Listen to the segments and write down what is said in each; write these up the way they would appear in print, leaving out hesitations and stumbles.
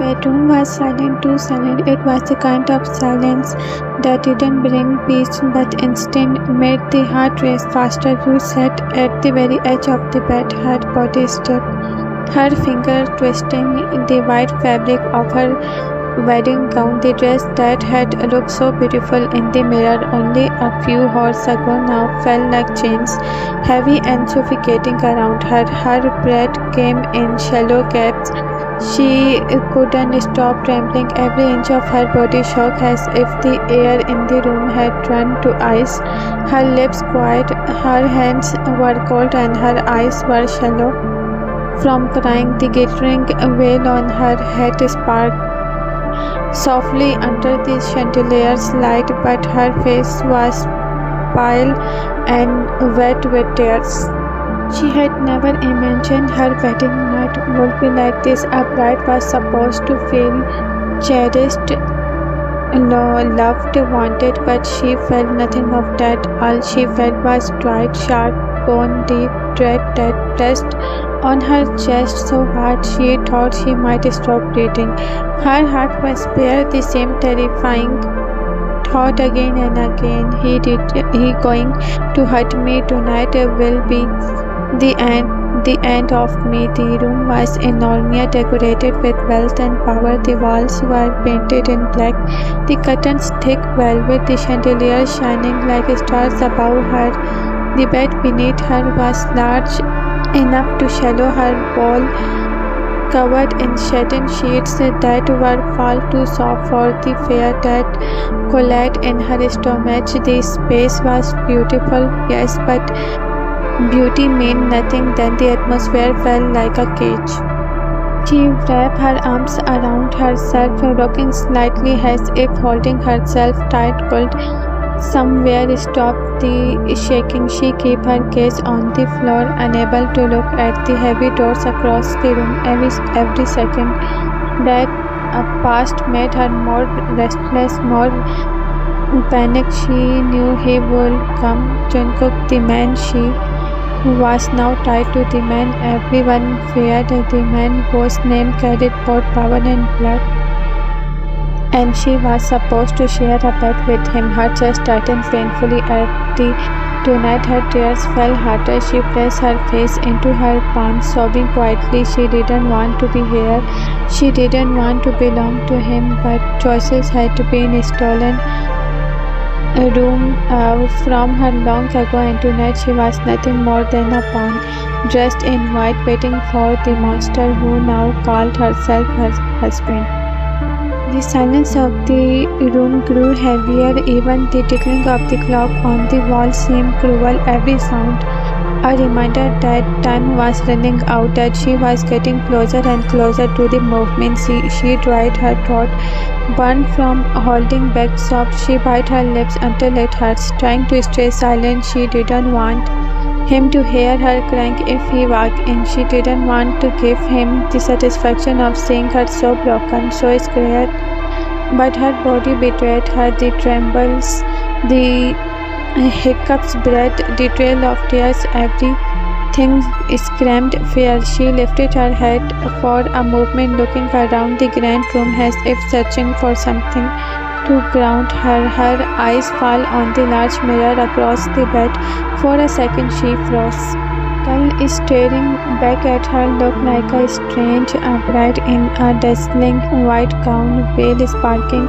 bedroom was silent, too silent. It was the kind of silence that didn't bring peace but instead made the heart race faster. Ruth sat at the very edge of the bed, her body still, her finger twisting the white fabric of her wedding gown, the dress that had looked so beautiful in the mirror only a few hours ago now felt like chains, heavy and suffocating around her. Her breath came in shallow gasps. She couldn't stop trembling. Every inch of her body shook as if the air in the room had turned to ice. Her lips quiet, her hands were cold, and her eyes were shallow from crying. The glittering veil on her head sparkled softly under the chandelier's light, but her face was pale and wet with tears. She had never imagined her wedding night would be like this. A bride was supposed to feel cherished, loved, wanted, but she felt nothing of that. All she felt was dried, sharp bone, deep dread that pressed on her chest so hard she thought she might stop breathing. Her heart was bare, the same terrifying thought again and again. He going to hurt me tonight will be the end of me. The room was enormous, decorated with wealth and power. The walls were painted in black, the curtains thick velvet, the chandelier shining like stars above her. The bed beneath her was large enough to shallow her wall, covered in satin sheets that were far too soft for the fear that collided in her stomach. The space was beautiful, yes, but beauty meant nothing then. The atmosphere felt like a cage. She wrapped her arms around herself, rocking slightly as if holding herself tight. Could somewhere stop the shaking. She kept her gaze on the floor, unable to look at the heavy doors across the room. Every second that passed made her more restless, more panicked. She knew he would come. Jungkook, the man she was now tied to, the man everyone feared, the man whose name carried both power and blood. And she was supposed to share a bed with him. Her chest tightened painfully at the tonight. Her tears fell harder. She pressed her face into her palms, sobbing quietly. She didn't want to be here. She didn't want to belong to him, but choices had been stolen from her long ago, and tonight she was nothing more than a pawn, dressed in white, waiting for the monster who now called herself her husband. The silence of the room grew heavier. Even the ticking of the clock on the wall seemed cruel. Every sound a reminder that time was running out, that she was getting closer and closer to the movement. She dried her throat, burned from holding back sobs. She bit her lips until it hurts, trying to stay silent. She didn't want him to hear her crying if he walked in. She didn't want to give him the satisfaction of seeing her so broken, so scared. But her body betrayed her. The trembles, the hiccups, breath, the trail of tears, everything screamed fear. She lifted her head for a moment, looking around the grand room as if searching for something to ground her. Her eyes fell on the large mirror across the bed. For a second she froze. Dull, staring back at her looked like a strange bride in a dazzling white gown, veil sparkling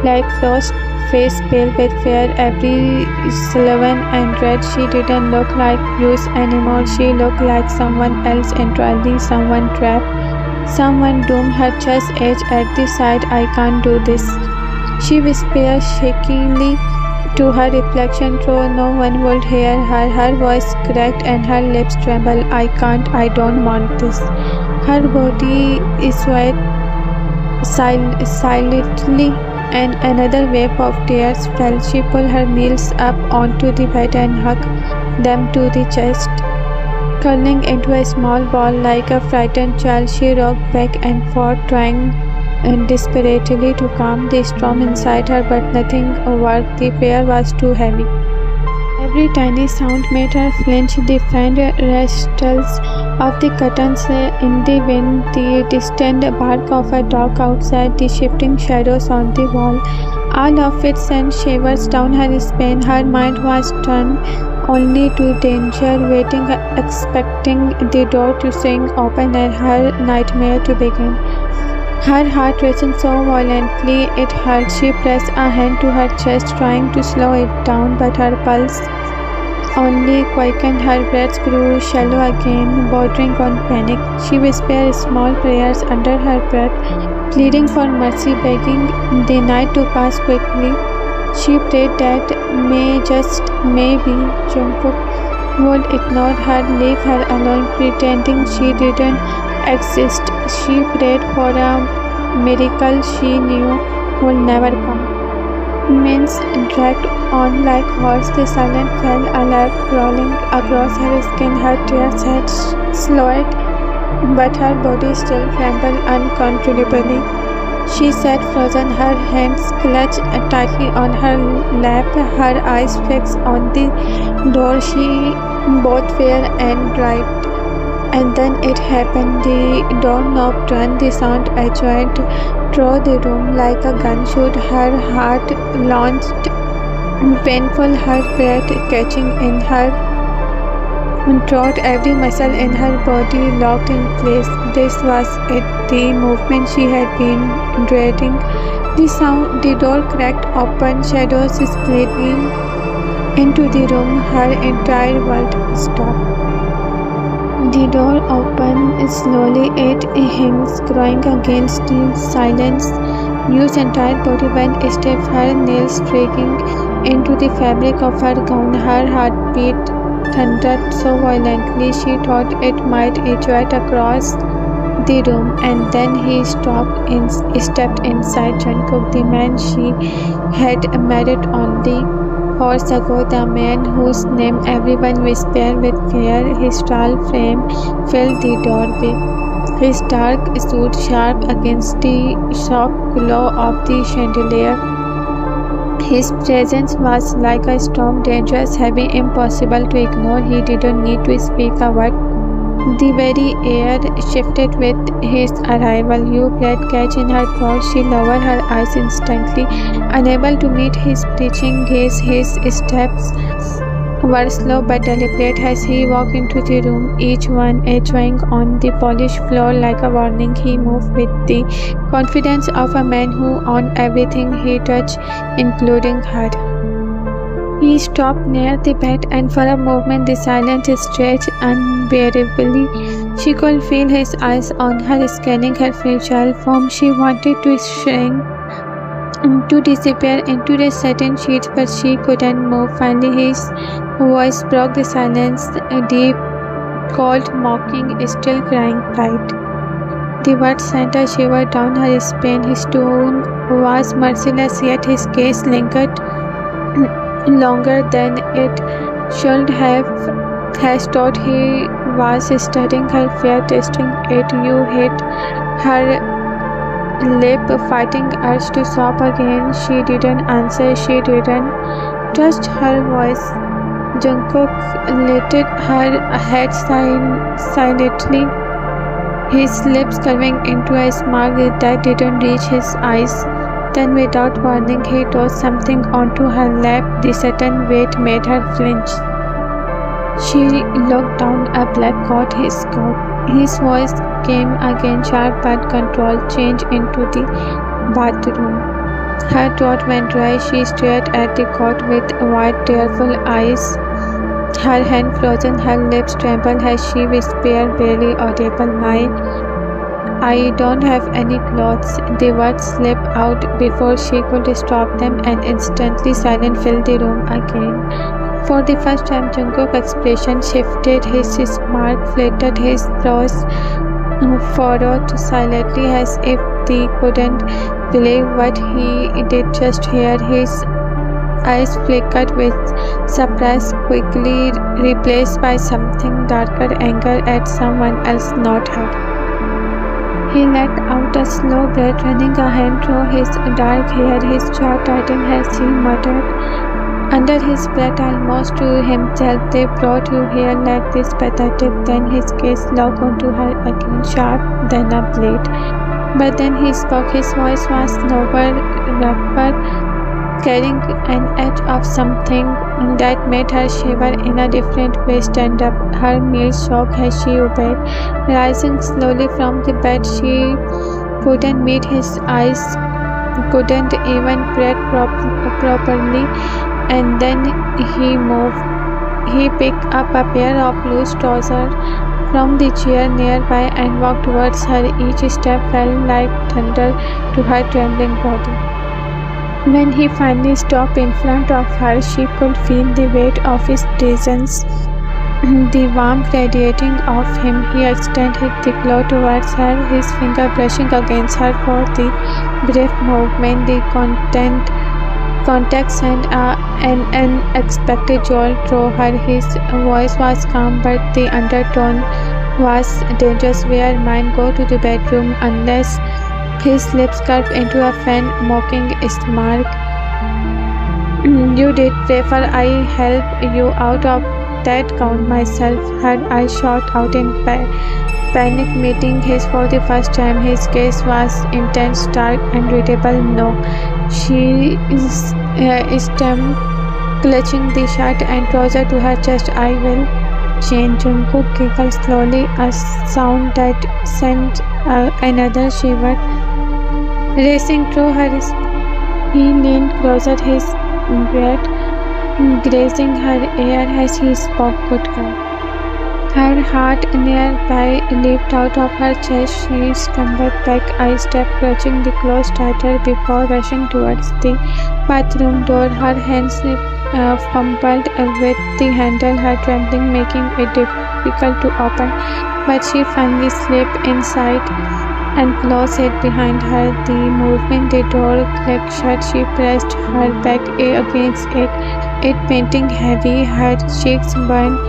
like frost, face pale with fear, every sullen and dread. She didn't look like Bruce anymore. She looked like someone else entirely, someone trapped, someone doomed. Her chest edged at the side. I can't do this, she whispered shakily to her reflection, though no one would hear her. Her voice cracked and her lips trembled. I can't, I don't want this. Her body swayed silently, and another wave of tears fell. She pulled her knees up onto the bed and hugged them to the chest. Curling into a small ball like a frightened child, she rocked back and forth, trying desperately to calm the storm inside her, but nothing worked. The fear was too heavy. Every tiny sound made her flinch. The fan rustles of the curtains in the wind, the distant bark of a dog outside, the shifting shadows on the wall. All of it sent shivers down her spine. Her mind was turned only to danger, waiting, expecting the door to swing open and her nightmare to begin. Her heart racing so violently it hurt. She pressed a hand to her chest, trying to slow it down, but her pulse only quickened. Her breaths grew shallow again, bordering on panic. She whispered small prayers under her breath, pleading for mercy, begging the night to pass quickly. She prayed that maybe, Jungkook would ignore her, leave her alone, pretending she didn't exist. She prayed for a miracle she knew would never come. Minutes dragged on like horse. The silence fell alive, crawling across her skin. Her tears had slowed, but her body still trembled uncontrollably. She sat frozen, her hands clutched tightly on her lap, her eyes fixed on the door. She both fear and dread. And then it happened. The doorknob turned, the sound echoed through the room like a gunshot. Her heart launched, painful, her breath catching in her throat, every muscle in her body locked in place. This was it, the movement she had been dreading. The door cracked open, shadows splitting into the room. Her entire world stopped. The door opened slowly, it hangs growing against the silence. Yu's entire body went stiff, her nails striking into the fabric of her gown. Her heartbeat thundered so violently she thought it might echo across the room. And then he stepped inside. Jungkook, the man she had married only hours ago, the man whose name everyone whispered with fear. His tall frame filled the doorway, his dark suit sharp against the soft glow of the chandelier. His presence was like a storm, dangerous, heavy, impossible to ignore. He didn't need to speak a word. The very air shifted with his arrival. Yu felt catch in her throat. She lowered her eyes instantly, unable to meet his preaching gaze. His steps were slow but deliberate as he walked into the room, each one echoing on the polished floor like a warning. He moved with the confidence of a man who owned everything he touched, including her. He stopped near the bed, and for a moment the silence stretched unbearably. She could feel his eyes on her, scanning her fragile form. She wanted to shrink, to disappear into the satin sheets, but she couldn't move. Finally, his voice broke the silence, deep, cold, mocking, still crying pride. The words sent a shiver down her spine. His tone was merciless, yet his gaze lingered longer than it should have. Has thought he was studying her fear, testing it. You hit her lip, fighting urge to sob again. She didn't answer. She didn't trust her voice. Jungkook lifted her head silently, his lips curving into a smile that didn't reach his eyes. Then, without warning, he tossed something onto her lap. The sudden weight made her flinch. She looked down, a black coat, his coat. His voice came again, sharp but controlled. Change into the bathroom. Her throat went dry. She stared at the coat with wide, tearful eyes. Her hand frozen, her lips trembled as she whispered, barely audible, I don't have any clothes. The words slipped out before she could stop them, and instantly silence filled the room again. For the first time, Jungkook's expression shifted. His smile flitted, his brows furrowed silently as if he couldn't believe what he did just hear. His eyes flickered with surprise, quickly replaced by something darker, anger at someone else, not her. He let out a slow breath, running a hand through his dark hair. His jaw tightened as he muttered, Under his breath, almost to himself, "They brought you here like this, pathetic." Then his gaze locked onto her again, sharp than a blade. But then he spoke. His voice was lower, rougher, carrying an edge of something that made her shiver in a different way. "Stand up." Her mere shock as she obeyed. Rising slowly from the bed, she couldn't meet his eyes, couldn't even breathe properly. And then he moved. He picked up a pair of loose trousers from the chair nearby and walked towards her. Each step fell like thunder to her trembling body. When he finally stopped in front of her, she could feel the weight of his presence, the warmth radiating off him. He extended the cloth towards her, his finger brushing against her for the brief movement. The contact sent an unexpected jolt through her. His voice was calm, but the undertone was dangerous. "Where mine? Go to the bedroom." Unless his lips curved into a faint, mocking smirk. "You did prefer I help you out of that count myself?" Her eyes shot out in panic, meeting his for the first time. His gaze was intense, dark, and readable. "No." She stamped, clutching the shirt and trouser to her chest. "I will change." Jungkook giggled slowly, a sound that sent another shiver racing through her spine. He leaned closer, his breath grazing her ear as he spoke. "Good girl." Her heart nearby leaped out of her chest. She stumbled back a step, clutching the clothes tighter before rushing towards the bathroom door. Her hands fumbled with the handle, her trembling making it difficult to open, but she finally slipped inside and closed it behind her. The movement the door clicked shut. She pressed her back against it panting heavy, her cheeks burned,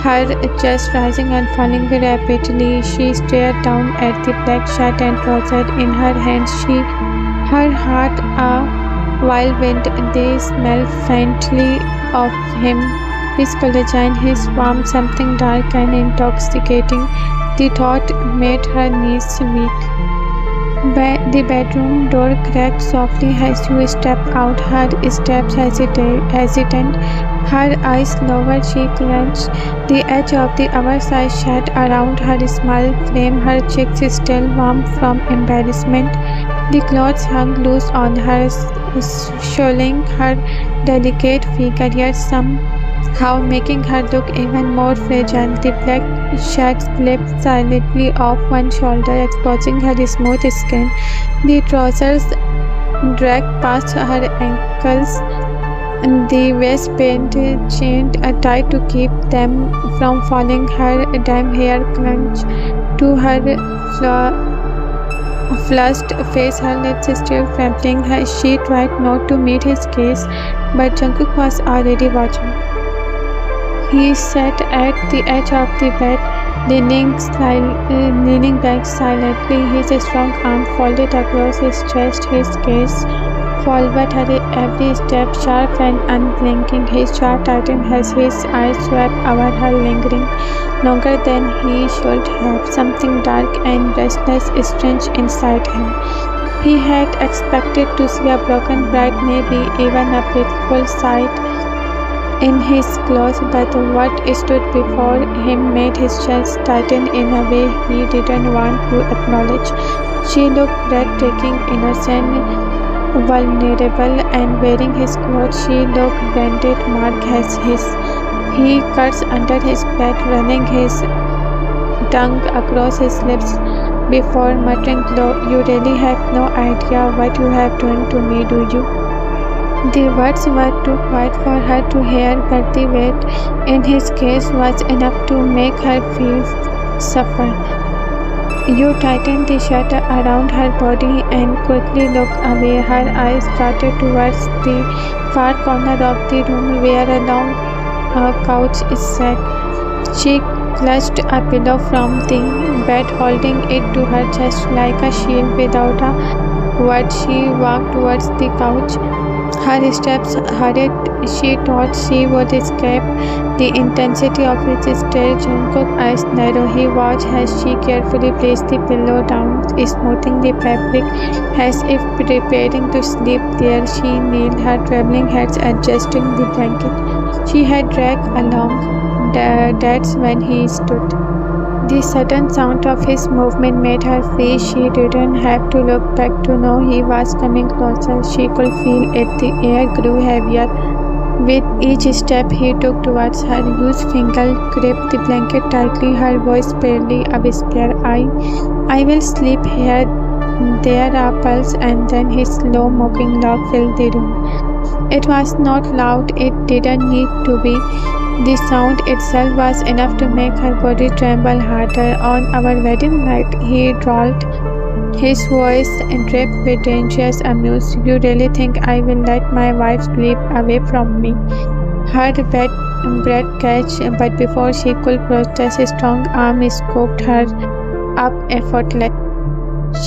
her chest rising and falling rapidly. She stared down at the black shirt and trouser in her hands. Her heart a whirlwind. They smelled faintly of him, his collagen, his warmth, something dark and intoxicating. The thought made her knees weak. The bedroom door cracked softly as you stepped out. Her steps hesitant, her eyes lowered. She clenched the edge of the oversized shirt around her small frame, her cheeks still warm from embarrassment. The clothes hung loose on her, showing her delicate figure, yet somehow making her look even more fragile. The black shirt slipped silently off one shoulder, exposing her smooth skin. The trousers dragged past her ankles, the waistband chained tight to keep them from falling. Her damp hair clung to her flushed face, her lips still trembling. She tried not to meet his gaze, but Jungkook was already watching. He sat at the edge of the bed, leaning back silently, his strong arm folded across his chest. His gaze followed her every step, sharp and unblinking. His jaw tightened as his eyes swept over her, lingering longer than he should have. Something dark and restless strange inside him. He had expected to see a broken bride, maybe even a pitiful sight in his clothes, but what stood before him made his chest tighten in a way he didn't want to acknowledge. She looked breathtaking, innocent, vulnerable, and wearing his clothes. She looked branded mark as his. He cursed under his breath, running his tongue across his lips before muttering low, "You really have no idea what you have done to me, do you?" The words were too quiet for her to hear, but the weight in his gaze was enough to make her feel suffer. You tightened the shirt around her body and quickly looked away. Her eyes darted towards the far corner of the room where a long couch sat. She clutched a pillow from the bed, holding it to her chest like a shield. Without a word, she walked towards the couch, Her steps hurried. She thought she would escape. The intensity of his stare. Jungkook's eyes narrowed. He watched as she carefully placed the pillow down, smoothing the fabric as if preparing to sleep there. She kneeled, her trembling hands adjusting the blanket. She had dragged along. That's when he stood. The sudden sound of his movement made her freeze. She didn't have to look back to know he was coming closer. She could feel it. The air grew heavier with each step he took towards her. His finger gripped the blanket tightly, her voice barely a whisper. I will sleep here. There are pulse, and then his slow mocking laugh filled the room. It was not loud, it didn't need to be. The sound itself was enough to make her body tremble harder. On our wedding night, he drawled, his voice dripped with dangerous amuse. You really think I will let my wife sleep away from me? Her breath catch, but before she could protest, a strong arm scooped her up effortlessly.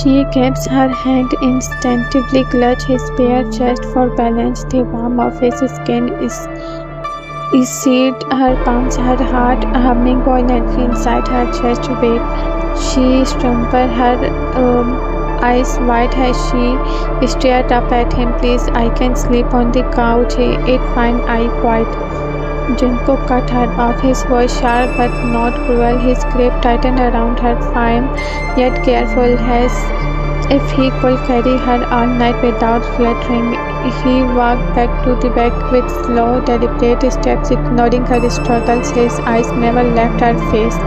She kept her hand instinctively clutched his bare chest for balance. The warmth of his skin seared her palms, her heart humming violently inside her chest beat. She strumbled, her eyes wide as she stared up at him. Please, I can sleep on the couch. It's fine, I quiet. Jungkook cut her off, his voice sharp but not cruel. His grip tightened around her, firm yet careful, as if he could carry her all night without fluttering. He walked back to the bed with slow, deliberate steps, ignoring her struggles. His eyes never left her face,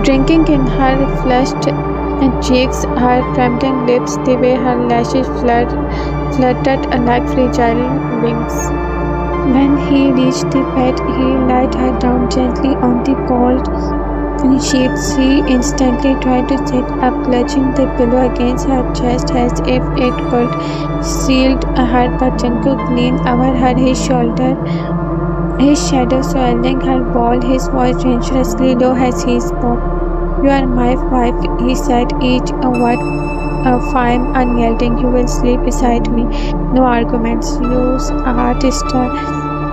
drinking in her flushed cheeks, her trembling lips, the way her lashes fluttered like fragile wings. When he reached the bed, he laid her down gently on the cold sheets. She instantly tried to sit up, clutching the pillow against her chest as if it could shield her, but Jungkook leaned over her, his shoulder, his shadow swelling her ball, his voice dangerously low as he spoke. You are my wife, he said, each word firm, unyielding. You will sleep beside me. No arguments. Lu's heart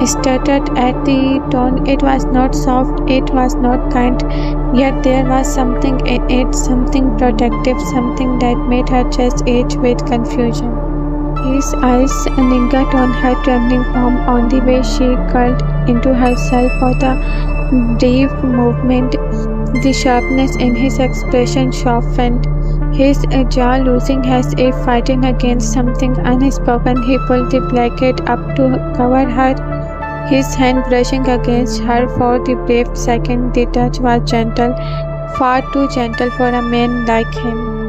stuttered at the tone. It was not soft, it was not kind, yet there was something in it, something protective, something that made her chest ache with confusion. His eyes lingered on her trembling palm, on the way she curled into herself for the brief movement. The sharpness in his expression softened, his jaw losing as if fighting against something unspoken. He pulled the blanket up to cover her, his hand brushing against her for the brief second. The touch was gentle, far too gentle for a man like him.